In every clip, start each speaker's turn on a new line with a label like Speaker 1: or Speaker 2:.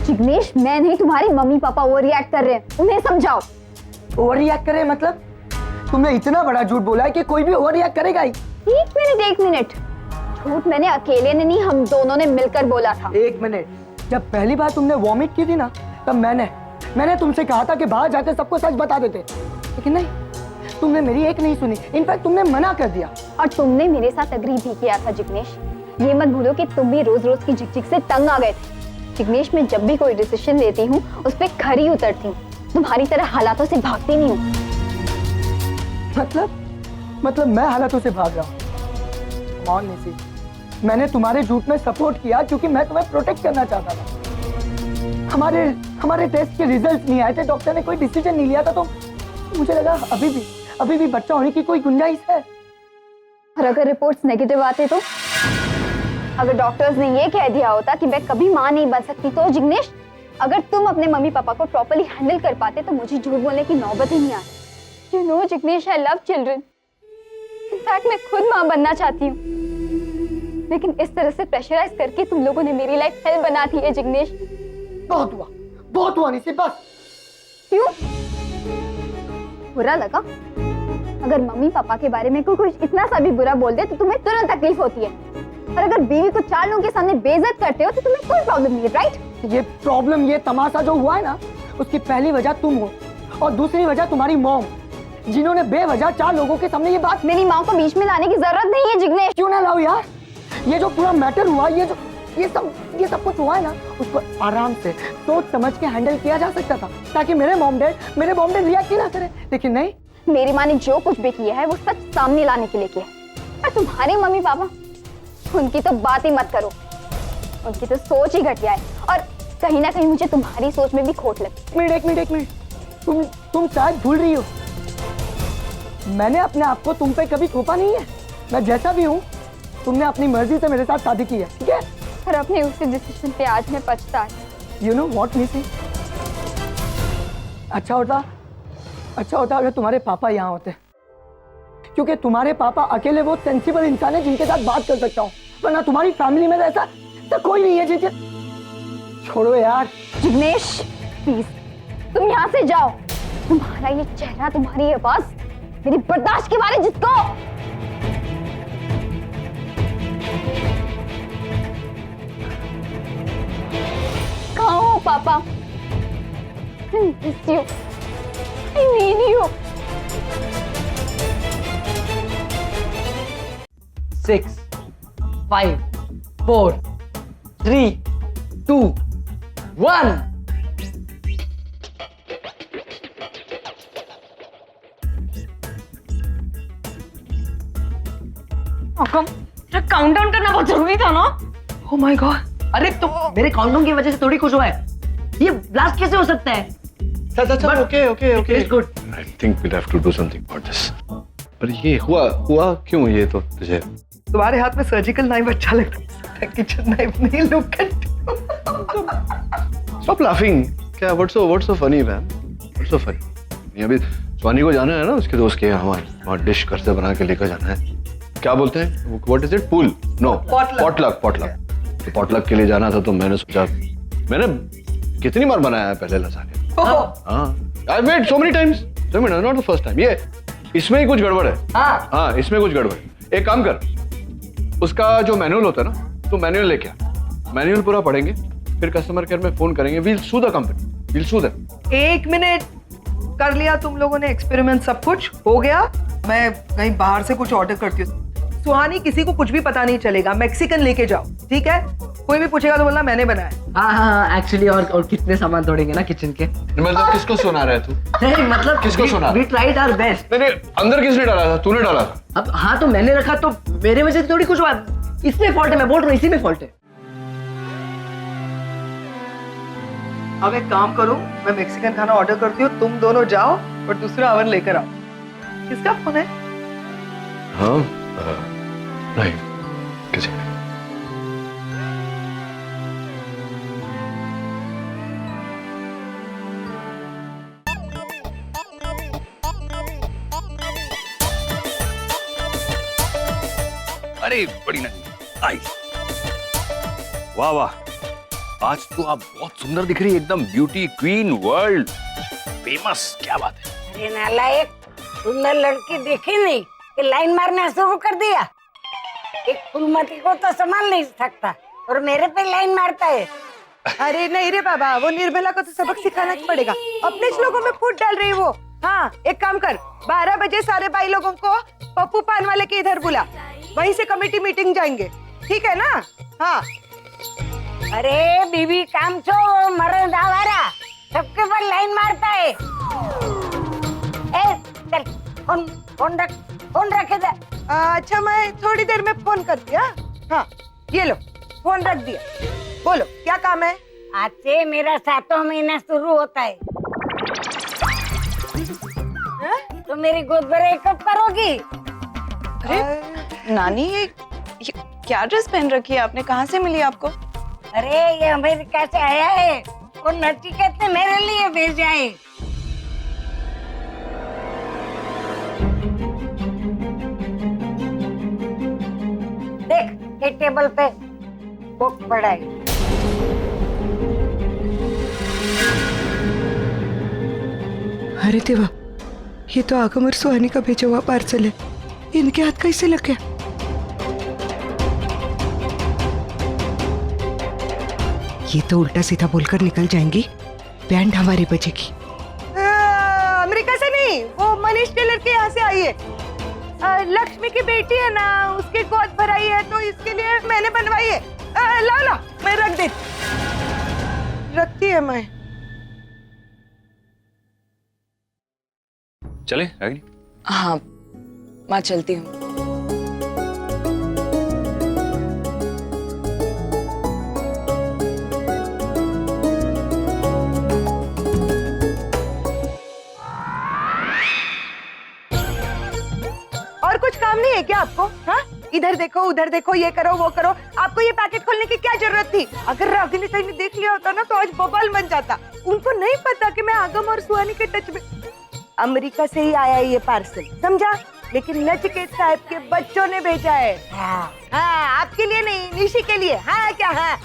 Speaker 1: जिग्नेश, मैं नहीं, तुम्हारी मम्मी पापा ओवर रिएक्ट कर रहे हैं, उन्हें समझाओ।
Speaker 2: ओवर रिएक्ट करे मतलब? तुमने इतना बड़ा झूठ बोला है कि कोई भी ओवर रिएक्ट करेगा ही।
Speaker 1: एक मिनट, झूठ मैंने अकेले ने नहीं, हम दोनों ने मिलकर बोला था।
Speaker 2: एक मिनट, जब पहली बार तुमने वॉमिट की थी ना, तब मैंने तुमसे कहा था कि बाहर जाकर सबको सच बता देते, लेकिन नहीं, तुमने मेरी एक नहीं सुनी, इनफैक्ट तुमने मना कर दिया।
Speaker 1: और तुमने मेरे साथ अग्री भी किया था जिग्नेश। ये मत भूलो कि तुम भी रोज रोज की झिकझिक से तंग आ गए थे। जिग्नेश, मैं जब भी कोई डिसीजन लेती हूँ उस पर खरी उतरती हूँ, तुम्हारी तरह हालातों से भागती नहीं हूँ।
Speaker 2: मतलब मैं हालातों से भाग रहा हूँ? कौन निसी, मैंने तुम्हारे झूठ में सपोर्ट किया क्योंकि मैं तुम्हें प्रोटेक्ट करना चाहता था। हमारे टेस्ट के रिजल्ट नहीं आए थे, डॉक्टर ने कोई डिसीजन नहीं लिया था, तो मुझे लगा अभी भी बच्चा होने की कोई गुंजाइश है।
Speaker 1: और अगर रिपोर्ट्स नेगेटिव आते तो? अगर डॉक्टर्स ने ये कह दिया होता कि मैं कभी माँ नहीं बन सकती तो? जिग्नेश, अगर तुम अपने मम्मी पापा को प्रॉपर्ली हैंडल कर पाते तो मुझे झूठ बोलने की नौबत ही नहीं आती। You know Jignesh, I love children. In fact मैं खुद माँ बनना चाहती हूँ, लेकिन इस तरह से प्रेशराइज करके तुम लोगों ने मेरी लाइफ हेल बना दी है जिग्नेश।
Speaker 2: बहुत हुआ निसी, बस।
Speaker 1: क्यों बुरा लगा? अगर मम्मी पापा के बारे में कोई इतना सा भी बुरा बोल दे तो तुम्हें तुरंत तकलीफ होती है, और अगर बीवी को 4 लोगों के सामने बेइज्जत करते हो तो तुम्हें कोई प्रॉब्लम नहीं है, राइट?
Speaker 2: ये प्रॉब्लम, ये तमाशा जो हुआ है ना, उसकी पहली वजह तुम हो और दूसरी वजह तुम्हारी मॉम, जिन्होंने बेवजह 4 लोगों के सामने ये बात।
Speaker 1: मेरी माँ को बीच में लाने की जरूरत नहीं है जिग्नेश।
Speaker 2: क्यों ना लाओ यार? ये जो पूरा मैटर हुआ, ये सब कुछ हुआ है ना, उसको आराम से सोच समझ के हैंडल किया जा सकता था, ताकि मेरे मॉम डैड रिएक्ट ही ना करे, लेकिन नहीं।
Speaker 1: मेरी माँ ने जो कुछ भी किया है वो सच सामने लाने के लिए किया है। और तुम्हारे मम्मी पापा, उनकी तो बात ही मत करो, उनकी तो सोच ही घटिया है, और कहीं ना कहीं मुझे तुम्हारी सोच में भी खोट लगती है।
Speaker 2: एक मिनट, तुम शायद भूल रही हो, मैंने अपने आप को तुम पे कभी थोपा नहीं है। मैं जैसा भी हूँ, तुमने अपनी मर्जी से मेरे साथ शादी की है, ठीक है?
Speaker 1: और अपने उसी डिसीजन पे आज मैं पछता हूँ।
Speaker 2: यू नो व्हाट निसी, अच्छा होता अगर तुम्हारे पापा यहाँ होते, क्योंकि तुम्हारे पापा अकेले वो सेंसिबल इंसान है जिनके साथ बात कर सकता हूँ, वरना तुम्हारी फैमिली में ऐसा तो कोई नहीं है जिसे। छोड़ो यार।
Speaker 1: जिग्नेश प्लीज, तुम यहाँ से जाओ। तुम्हारा ये चेहरा, तुम्हारी आवाज मेरी बर्दाश्त के बारे जिसको। कहाँ हो पापा? I miss you. I need you.
Speaker 3: 6, 5, 4, 3, 2, 1.
Speaker 4: Countdown करना बहुत जरूरी था ना?
Speaker 3: Oh my God! अरे तो मेरे काउंटडाउन की वजह से थोड़ी कुछ हुआ है। ये ब्लास्ट कैसे हो सकता है?
Speaker 5: Okay.
Speaker 3: It's good.
Speaker 5: I think we'll have to do something about this. पर ये हुआ क्यों ये तो तुझे?
Speaker 2: तुम्हारे हाथ में सर्जिकल नाइफ अच्छा लगता है, किचन नाइफ नहीं। Look at,
Speaker 5: Stop laughing. क्या? What's so funny, man? What's so funny? ये अभी स्वानी को जाना है ना, उसके दोस्त के यहाँ, वहाँ डिश घर से बना के लेकर जाना है। क्या बोलते हैं? What is it? Pool? No. Potluck. तो पॉटलक के लिए जाना था, तो मैंने सोचा, मैंने कितनी बार बनाया है पहले लसाने। I made so many times. Not the first time. ये इसमें ही कुछ गड़बड़ है। हाँ, इसमें कुछ गड़बड़ है। एक काम कर, उसका जो मैनुअल होता है ना, तो मैनुअल लेके आ, मैनुअल पूरा पढ़ेंगे, फिर कस्टमर केयर में फोन करेंगे। We'll sue the company. We'll sue them.
Speaker 6: 1 minute, कर लिया तुम लोगों ने एक्सपेरिमेंट, सब कुछ हो गया। मैं कहीं बाहर से कुछ ऑर्डर करती हूँ। सुहानी, किसी को कुछ भी पता नहीं चलेगा, मैक्सिकन लेके जाओ, ठीक है? कोई भी पूछेगा तो बोलना मैंने बनाया।
Speaker 3: हाँ, एक्चुअली और कितने सामान तोड़ेंगे ना किचन के।
Speaker 5: मतलब किसको सुना रहा है तू?
Speaker 3: नहीं मतलब
Speaker 5: किसको सुना?
Speaker 3: We tried our best.
Speaker 5: नहीं, अंदर किसने डाला था? तूने डाला था।
Speaker 3: अब हाँ, तो मैंने रखा, तो मेरे वजह से थोड़ी कुछ हुआ। इसमें फॉल्ट है, मैं बोल रहा हूँ, इसी में फॉल्ट है।
Speaker 6: अब एक काम करो, मैं मैक्सिकन खाना ऑर्डर करती हूँ, तुम दोनों जाओ और दूसरा ओवन लेकर आओ। किसका फोन है?
Speaker 5: हाँ, नहीं, किसी ने।
Speaker 7: अरे बड़ी नंगी आई, वाह,
Speaker 5: आज तो आप बहुत सुंदर दिख रही है, एकदम ब्यूटी क्वीन, वर्ल्ड फेमस। क्या बात है?
Speaker 4: अरे नालायक, सुंदर लड़की देखी नहीं कि लाइन मारना शुरू कर दिया। एक फूलमती को तो संभाल नहीं सकता और मेरे पे लाइन मारता है।
Speaker 6: अरे नहीं रे बाबा, वो निर्मला को तो सबक सिखाना पड़ेगा। अपने लोगों में फूट डाल रही वो। हाँ, एक काम कर, 12 बजे सारे भाई लोगों को पप्पू पान वाले के इधर बुला, वहीं से कमेटी मीटिंग जाएंगे, ठीक है ना? हाँ।
Speaker 4: अरे बीबी काम छो, मर्द आवारा सबके पर लाइन मारता है। ए, चल फोन रखे दे।
Speaker 6: अच्छा, मैं थोड़ी देर में फोन करती हूँ। हाँ, ये लो फोन रख दिया। बोलो क्या काम है?
Speaker 4: आज से मेरा 7वां महीना शुरू होता है। तो मेरी गोद भराई कब करोगी?
Speaker 7: अरे नानी, ये क्या ड्रेस पहन रखी है आपने? कहाँ से मिली आपको?
Speaker 4: अरे ये अमेरिका से आया है और नचिकेत ने मेरे लिए भेजा है। देख, एक टेबल पे बुक पड़ा है।
Speaker 6: अरे देवा, ये तो आगम और सुहानी का भेजा हुआ पार्सल है। इनके हाथ कैसे लग गया? ये तो उल्टा सीधा बोलकर निकल जाएंगी, बैंड हमारी बजेगी। अमेरिका से नहीं, वो मनीष टेलर के यहाँ से आई है। लक्ष्मी की बेटी है ना, उसकी गोद भराई है तो इसके लिए मैंने बनवाई है। ला मैं रख दे, रखती है मैं।
Speaker 5: चले रागिनी?
Speaker 7: हाँ, मैं चलती हूँ।
Speaker 6: और कुछ काम नहीं है क्या आपको? हाँ, इधर देखो उधर देखो, ये करो वो करो। आपको ये पैकेट खोलने की क्या जरूरत थी? अगर रागिनी सही ने देख लिया होता ना तो आज बवाल बन जाता। उनको नहीं पता कि मैं आगम और सुहानी के टच में। अमेरिका से ही आया ये पार्सल, समझा? लेकिन नचिकेत साहब के बच्चों ने भेजा है। हाँ, आपके लिए नहीं, निशी के लिए। हाँ क्या? हाँ,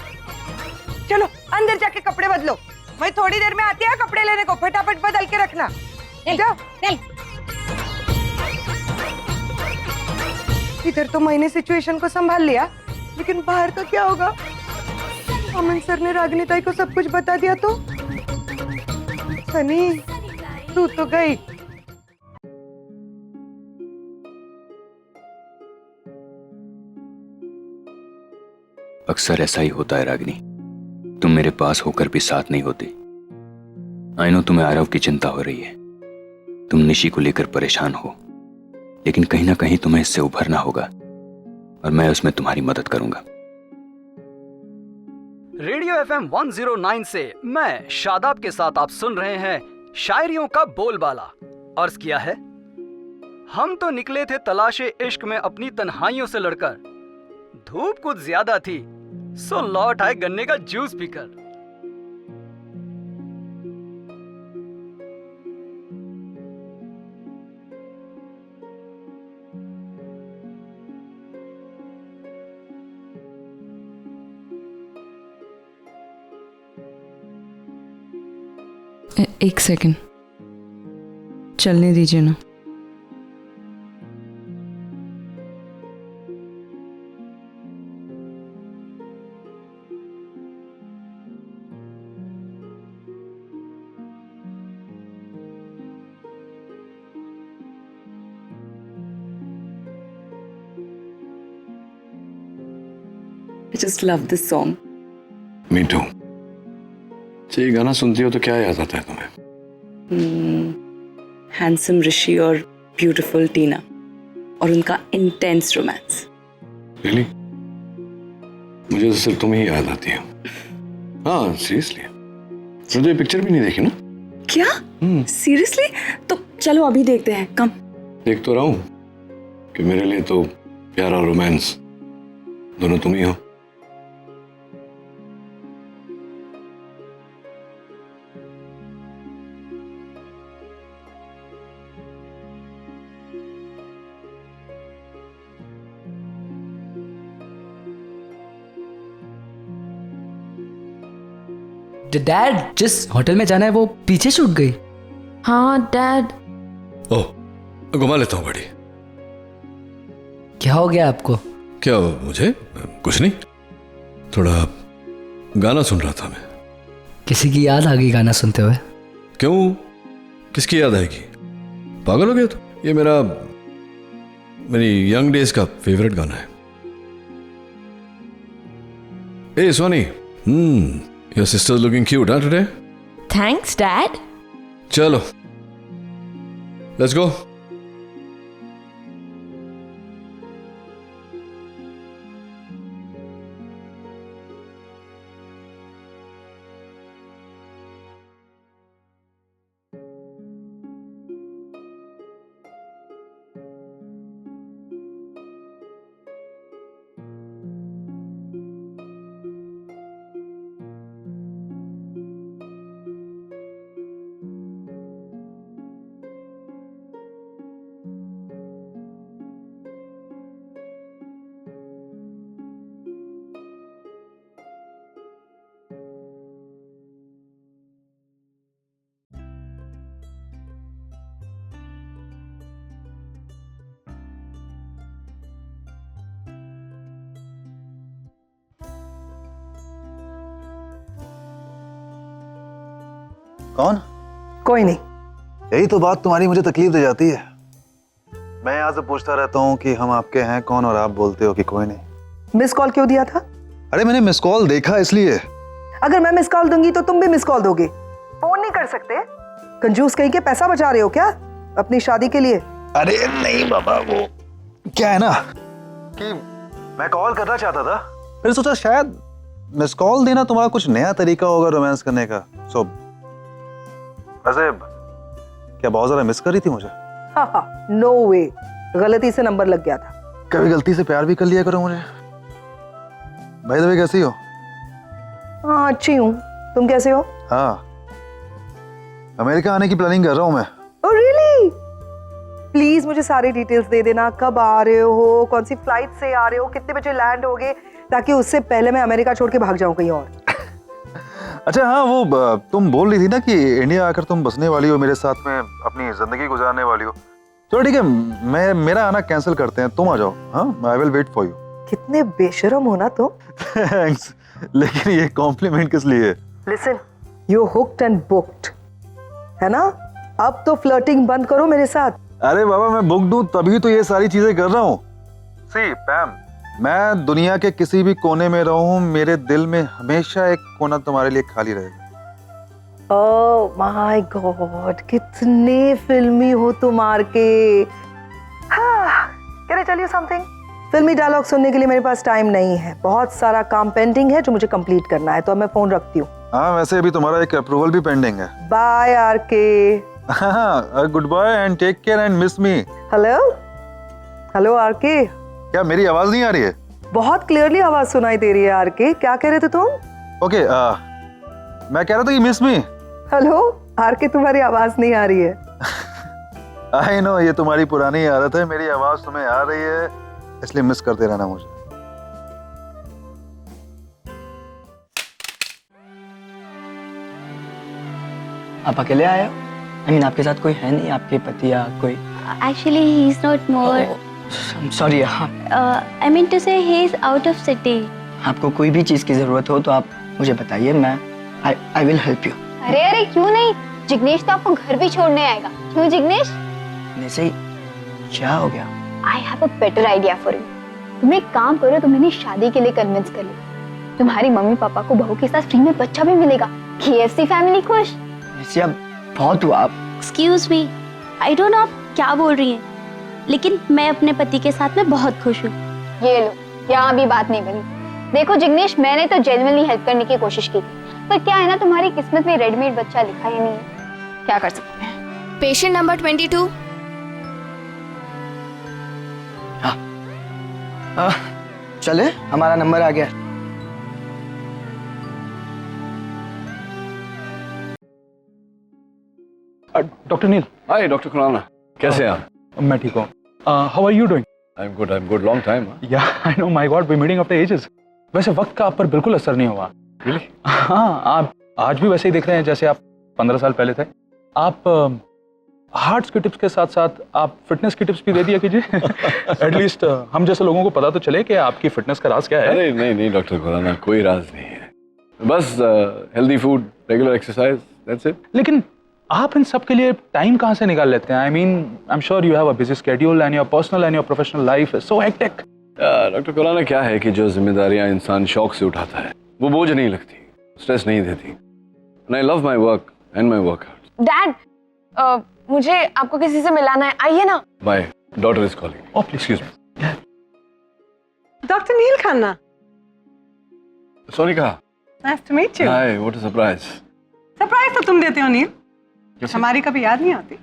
Speaker 6: चलो अंदर जाके कपड़े बदलो, मैं थोड़ी देर में आती है कपड़े लेने को। फटाफट बदल के रखना। जाओ।
Speaker 4: चल।
Speaker 6: इधर तो मैंने सिचुएशन को संभाल लिया, लेकिन बाहर का क्या होगा? अमन सर ने रागिनी ताई को सब कुछ बता दिया तो? सनी, तू तो गई।
Speaker 8: अक्सर ऐसा ही होता है रागिनी, तुम मेरे पास होकर भी साथ नहीं होती। आई नो तुम्हें आरव की चिंता हो रही है, तुम निशी को लेकर परेशान हो, लेकिन कहीं ना कहीं तुम्हें इससे उभरना होगा और मैं उसमें तुम्हारी मदद करूंगा।
Speaker 9: रेडियो FM 109 से मैं शादाब के साथ आप सुन रहे हैं शायरियों का बोलबाला। अर्ज किया है, हम तो निकले थे तलाशे इश्क में अपनी तन्हाइयों से लड़कर, धूप कुछ ज्यादा थी सो लौट आए गन्ने का जूस पीकर।
Speaker 7: एक सेकंड, चलने दीजिए ना। I just love this song.
Speaker 5: Me too. ये गाना सुनती हो तो क्या याद आता है तुम्हें?
Speaker 7: हैंडसम ऋषि और ब्यूटीफुल टीना और उनका इंटेंस रोमांस।
Speaker 5: Really? मुझे तो सिर्फ तुम ही याद आती हो। हाँ, सीरियसली। तुमने तो ये पिक्चर भी नहीं देखी ना?
Speaker 7: क्या? सीरियसली? तो चलो अभी देखते हैं, कम।
Speaker 5: देख तो रहा हूँ कि मेरे लिए तो प्यार और रोमांस दोनों तुम ही हो।
Speaker 10: डैड जिस होटल में जाना है वो पीछे छूट गई।
Speaker 7: हाँ डैड।
Speaker 5: ओह घुमा लेता हूँ गाड़ी।
Speaker 10: क्या हो गया आपको?
Speaker 5: क्या मुझे? कुछ नहीं, थोड़ा गाना सुन रहा था मैं।
Speaker 10: किसी की याद आ गई गाना सुनते हुए?
Speaker 5: क्यों, किसकी याद आएगी? पागल हो गया तो? ये मेरी यंग डेज का फेवरेट गाना है। Hey Sony, your sister's looking cute, huh, today?
Speaker 7: Thanks dad.
Speaker 5: चलो, let's go.
Speaker 11: कौन?
Speaker 2: कोई नहीं।
Speaker 11: यही तो बात तुम्हारी मुझे तकलीफ दे जाती है। मैं यहाँ से पूछता रहता हूँ कि हम आपके हैं कौन, और आप बोलते हो कि कोई नहीं।
Speaker 6: मिस कॉल क्यों दिया था?
Speaker 11: अरे मैंने मिस कॉल देखा इसलिए।
Speaker 6: अगर मैं मिस कॉल दूंगी तो तुम भी मिस कॉल दोगे। फोन नहीं कर सकते? कंजूस कहीं के पैसा बचा रहे हो क्या अपनी शादी के लिए?
Speaker 11: अरे नहीं बाबा, वो क्या है ना कि मैं कॉल करना चाहता था, फिर सोचा शायद मिस कॉल देना तुम्हारा कुछ नया तरीका होगा रोमांस करने का। सो वैसे क्या बहुत ज्यादा मिस कर रही थी मुझे?
Speaker 6: हाँ, नो वे, गलती से नंबर लग गया था।
Speaker 11: कभी गलती से प्यार भी कर लिया करो मुझे। भाई दबे कैसी हो?
Speaker 6: हाँ अच्छी हूँ, तुम कैसे हो?
Speaker 11: हाँ, अमेरिका आने की प्लानिंग कर रहा हूँ मैं।
Speaker 6: Oh really? प्लीज मुझे सारी डिटेल्स दे देना, कब आ रहे हो, कौन सी फ्लाइट से आ रहे हो, कितने बजे लैंड होगे, ताकि उससे पहले मैं अमेरिका छोड़ के भाग जाऊं कहीं और।
Speaker 11: अच्छा हाँ, वो तुम बोल रही थी ना कि इंडिया आकर तुम बसने वाली हो, मेरे साथ में अपनी जिंदगी गुजारने वाली हो। चलो ठीक है, मैं मेरा आना कैंसिल करते हैं, तुम आ जाओ। हाँ, I will wait for you.
Speaker 6: कितने बेशरम हो ना तुम।
Speaker 11: थैंक्स, लेकिन ये कॉम्प्लीमेंट किस लिए?
Speaker 6: Listen, you hooked and booked, है ना? अब तो फ्लर्टिंग बंद करो मेरे साथ।
Speaker 11: अरे बाबा, मैं बुक दूं तभी तो ये सारी चीजें कर रहा हूँ। सी पैम, मैं दुनिया के किसी भी कोने में रहूं, मेरे दिल में हमेशा एक कोना तुम्हारे लिए खाली रहेगा।
Speaker 6: ओह माय गॉड, कितने फिल्मी हो तुम आरके। हाँ, can I tell you something? फिल्मी डायलॉग सुनने के लिए मेरे पास टाइम नहीं है, बहुत सारा काम पेंडिंग है जो मुझे कंप्लीट करना है, तो अब मैं फोन रखती हूँ।
Speaker 11: हाँ, वैसे अभी तुम्हारा एक अप्रूवल भी पेंडिंग है।
Speaker 6: बाय आरके।
Speaker 11: हाँ, good bye and take care and miss me.
Speaker 6: Hello hello RK.
Speaker 11: क्या मेरी आवाज नहीं आ रही है?
Speaker 6: बहुत क्लियरली आवाज सुनाई दे रही है आरके। क्या कह रहे थे तुम?
Speaker 11: ओके, मैं कह रहा था कि मिस मी।
Speaker 6: हेलो आरके, तुम्हारी आवाज नहीं आ रही है।
Speaker 11: आई नो, ये तुम्हारी पुरानी आदत है, मेरी आवाज तुम्हें आ रही है इसलिए मिस करते रहना मुझे।
Speaker 3: आप अकेले आए हो? I mean, आपके साथ कोई है नहीं, आपके पति या कोई?
Speaker 12: Actually, he is not more.
Speaker 3: I'm sorry, हाँ।
Speaker 12: I mean to say he is out of city.
Speaker 3: आपको कोई भी चीज की जरूरत हो तो आप मुझे बताइए, मैं I will help you।
Speaker 1: अरे अरे क्यों नहीं, जिग्नेश तो आपको घर भी छोड़ने आएगा। क्यों जिग्नेश?
Speaker 3: वैसे क्या हो गया?
Speaker 1: I have a better idea for you. तुम एक काम करो, तुम इन्हें शादी के लिए कन्विंस कर लो। तुम्हारी मम्मी पापा को बहू के साथ फ्री में बच्चा भी मिलेगा। KFC फैमिली खुश।
Speaker 3: वैसे अब बहुत हुआ आप।
Speaker 12: Excuse me, I don't know आप क्या बोल रही हैं, लेकिन मैं अपने पति के साथ में बहुत खुश हूँ।
Speaker 1: ये लो, यहाँ भी बात नहीं बनी। देखो जिग्नेश, मैंने तो जेन्युइनली हेल्प करने की कोशिश की, पर क्या है ना, तुम्हारी किस्मत में रेडीमेड बच्चा लिखा ही नहीं है। क्या कर सकते हैं?
Speaker 12: Patient number 22।
Speaker 3: चले, हमारा नंबर आ गया।
Speaker 5: Doctor Neel. Hi doctor Khurana, कैसे हैं आप?
Speaker 13: मैं ठीक हूँ। How are you doing?
Speaker 5: I am good, long time.
Speaker 13: Yeah I know, my god, we meeting after ages. वैसे वक्त का आप पर बिल्कुल असर नहीं हुआ।
Speaker 5: रियली?
Speaker 13: हाँ, आप आज भी वैसे ही दिख रहे हैं जैसे आप 15 साल पहले थे। आप हार्ट्स के टिप्स के साथ साथ आप फिटनेस की टिप्स भी दे दिया कीजिए। एटलीस्ट हम जैसे लोगों को पता तो चले कि आपकी फिटनेस का राज क्या है।
Speaker 5: अरे नहीं डॉक्टर खुराना, कोई राज नहीं है, बस healthy food, regular exercise, that's it.
Speaker 13: लेकिन आप इन सब के लिए टाइम कहाँ से निकाल लेते हैं? I mean I am sure you have a busy schedule and your personal and your professional life is so hectic.
Speaker 5: Doctor Khurana, क्या है कि जो जिम्मेदारियां इंसान शौक से उठाता है वो बोझ नहीं लगती, स्ट्रेस नहीं देती। And I love my work and my workout.
Speaker 7: Dad, मुझे आपको किसी से मिलाना है, आइए ना।
Speaker 5: My daughter is calling.
Speaker 13: Oh please excuse me.
Speaker 14: Doctor Neel Khanna,
Speaker 5: Sonika,
Speaker 14: nice to meet you.
Speaker 5: Hi, what a surprise.
Speaker 14: Surprise तो तुम देते हो नील, हमारी कभी याद नहीं आती।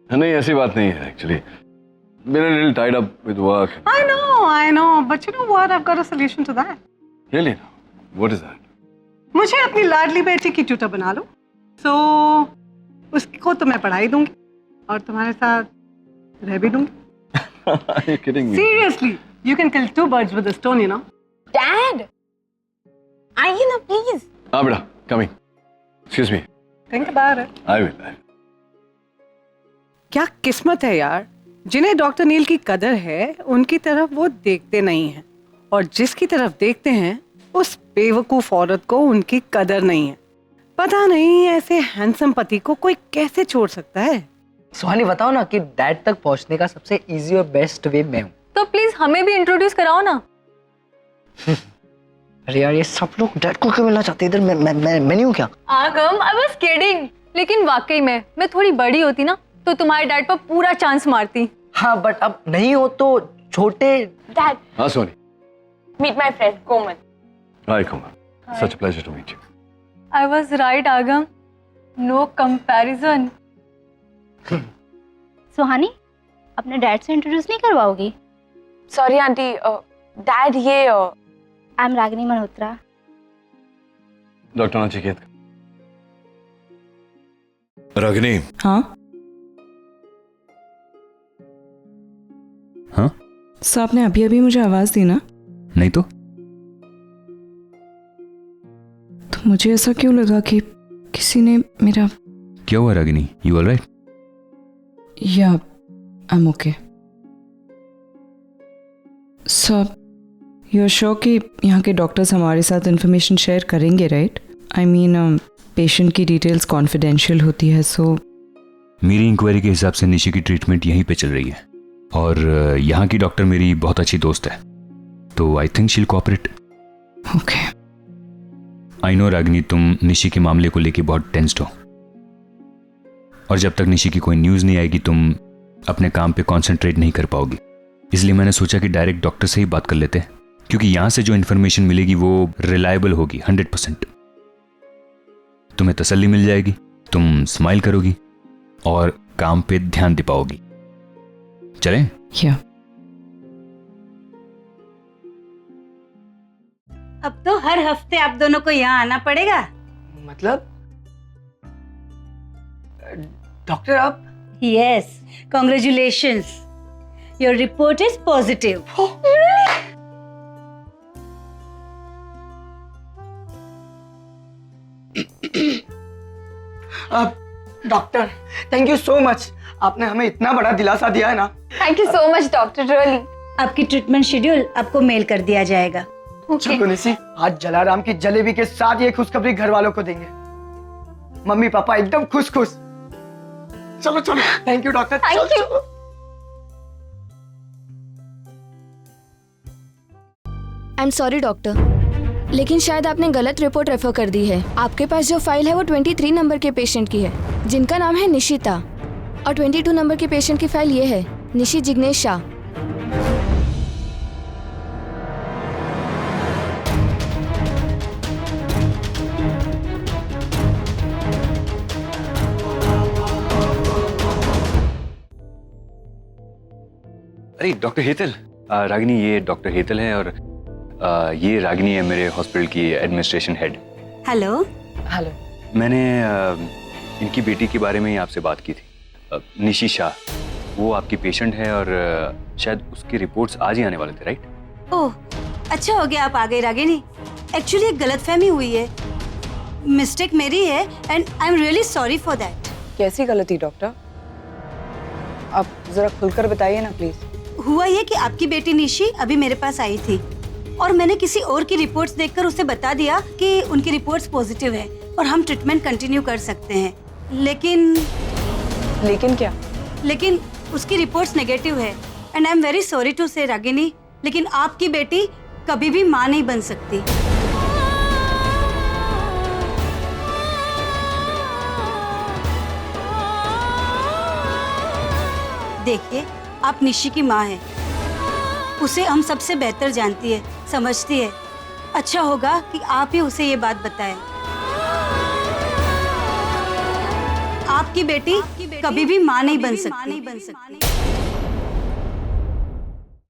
Speaker 5: नहीं, ऐसी बात नहीं है, actually been a little tied up with work.
Speaker 14: I know, but you know what? I've got a solution to that.
Speaker 5: Really? What is that?
Speaker 14: मुझे अपनी लाडली बेटी की ट्यूटर बना लो, so उसको तो मैं पढ़ाई दूंगी और तुम्हारे साथ रह भी दूंगी।
Speaker 5: Are you kidding me?
Speaker 14: Seriously, you can kill two birds with a stone, you know.
Speaker 7: Dad, आइए ना प्लीज।
Speaker 5: हाँ बेटा, coming. Excuse me.
Speaker 14: Think about it.
Speaker 5: I will.
Speaker 14: क्या किस्मत है यार, जिन्हें डॉक्टर नील की कदर है उनकी तरफ वो देखते नहीं हैं, और जिसकी तरफ देखते हैं उस बेवकूफ औरत को उनकी कदर नहीं है। पता नहीं ऐसे हैंडसम पति को कोई कैसे छोड़ सकता है।
Speaker 3: सुहानी, बताओ ना कि डैड तक पहुंचने का सबसे इजी और बेस्ट वे मैं हूँ।
Speaker 7: तो प्लीज हमें भी इंट्रोड्यूस कराओ ना।
Speaker 3: अरे यार, ये सब लोग डैड को क्यों मिलना चाहते हैं इधर? मैं नहीं हूँ क्या?
Speaker 7: आगम, आई वाज किडिंग। लेकिन वाकई में मैं थोड़ी बड़ी होती ना तो तुम्हारे डैड पर पूरा चांस मारती।
Speaker 3: हाँ, बट अब नहीं हो तो छोटे।
Speaker 7: डैड,
Speaker 5: हाँ Soni.
Speaker 7: Meet my friend Komal.
Speaker 5: Hi Komal. Such a pleasure to meet you.
Speaker 7: I was right Aagam, no comparison.
Speaker 12: Suhani, अपने डैड से इंट्रोड्यूस नहीं करवाओगी?
Speaker 7: सॉरी आंटी, डैड ये
Speaker 12: I am Ragini Malhotra.
Speaker 5: Doctor Nachiket. Ragini.
Speaker 7: हाँ
Speaker 8: हाँ
Speaker 7: सर, आपने अभी अभी मुझे आवाज दी ना?
Speaker 8: नहीं तो
Speaker 7: मुझे ऐसा क्यों लगा कि किसी ने मेरा।
Speaker 8: क्या हुआ Ragini? You all right?
Speaker 7: Yeah I am okay. Sir, you are sure कि यहाँ के डॉक्टर्स हमारे साथ इंफॉर्मेशन शेयर करेंगे, राइट? आई मीन पेशेंट की डिटेल्स कॉन्फिडेंशियल होती है, सो।
Speaker 8: मेरी इंक्वायरी के हिसाब से निशी की ट्रीटमेंट यहीं पे चल रही है और यहाँ की डॉक्टर मेरी बहुत अच्छी दोस्त है, तो आई थिंक शील cooperate.
Speaker 7: Okay.
Speaker 8: I know Ragini, तुम निशी के मामले को लेके बहुत टेंस्ड हो और जब तक निशी की कोई न्यूज़ नहीं आएगी तुम अपने काम पे कंसंट्रेट नहीं कर पाओगी। इसलिए मैंने सोचा कि डायरेक्ट डॉक्टर से ही बात कर लेते हैं, क्योंकि यहाँ से जो इन्फॉर्मेशन मिलेगी वो रिलायबल होगी 100%। तुम्हें तसल्ली मिल जाएगी, तुम स्माइल करोगी और काम पे ध्यान दे पाओगी। चलें?
Speaker 7: या।
Speaker 4: अब तो हर हफ्ते आप दोनों को यहाँ आना पड़ेगा।
Speaker 3: मतलब डॉक्टर आप?
Speaker 4: Yes, congratulations, your report is positive.
Speaker 2: Doctor, thank you so much, आपने हमें इतना बड़ा दिलासा दिया है ना।
Speaker 1: Thank you so much doctor, really.
Speaker 4: आपकी ट्रीटमेंट शेड्यूल आपको मेल कर दिया जाएगा।
Speaker 2: चलो निशी, आज जलाराम की जलेबी के साथ ये खुशखबरी घर वालों को देंगे। मम्मी पापा एकदम खुश खुश। चलो चलो, thank you doctor.
Speaker 1: Thank you.
Speaker 15: I am sorry doctor, लेकिन शायद आपने गलत रिपोर्ट रेफर कर दी है। आपके पास जो फाइल है वो 23 नंबर के पेशेंट की है, जिनका नाम है निशिता, और 22 नंबर के पेशेंट की फाइल ये है, निशी जिग्नेश शाह।
Speaker 8: अरे डॉक्टर हेतल। रागिनी, ये डॉक्टर हेतल है और ये रागिनी है मेरे हॉस्पिटल की एडमिनिस्ट्रेशन हेड।
Speaker 4: हेलो।
Speaker 3: हेलो।
Speaker 8: मैंने इनकी बेटी के बारे में ही आपसे बात की थी, निशी शाह। वो आपकी पेशेंट है और शायद उसकी रिपोर्ट्स आज ही आने वाले थे, राइट?
Speaker 4: ओह, अच्छा हो गया आप आ गए रागिनी। एक्चुअली एक गलतफहमी हुई है।
Speaker 16: मिस्टेक मेरी है and I am really sorry for that.
Speaker 17: कैसी गलती डॉक्टर? आप जरा खुलकर बताइए ना प्लीज।
Speaker 16: हुआ ये कि आपकी बेटी निशी अभी मेरे पास आई थी और मैंने किसी और की रिपोर्ट्स देखकर उसे बता दिया कि उनकी रिपोर्ट्स पॉजिटिव है और हम ट्रीटमेंट कंटिन्यू कर सकते हैं। लेकिन
Speaker 17: क्या?
Speaker 16: लेकिन उसकी रिपोर्ट्स नेगेटिव है and I am very sorry to say Ragini, लेकिन आपकी बेटी कभी भी माँ नहीं बन सकती। देखिए, आप निशी की माँ हैं। उसे हम सबसे बेहतर जानती है, समझती है। अच्छा होगा कि आप ही उसे ये बात बताएं। आपकी बेटी कभी भी माँ नहीं बन सकती।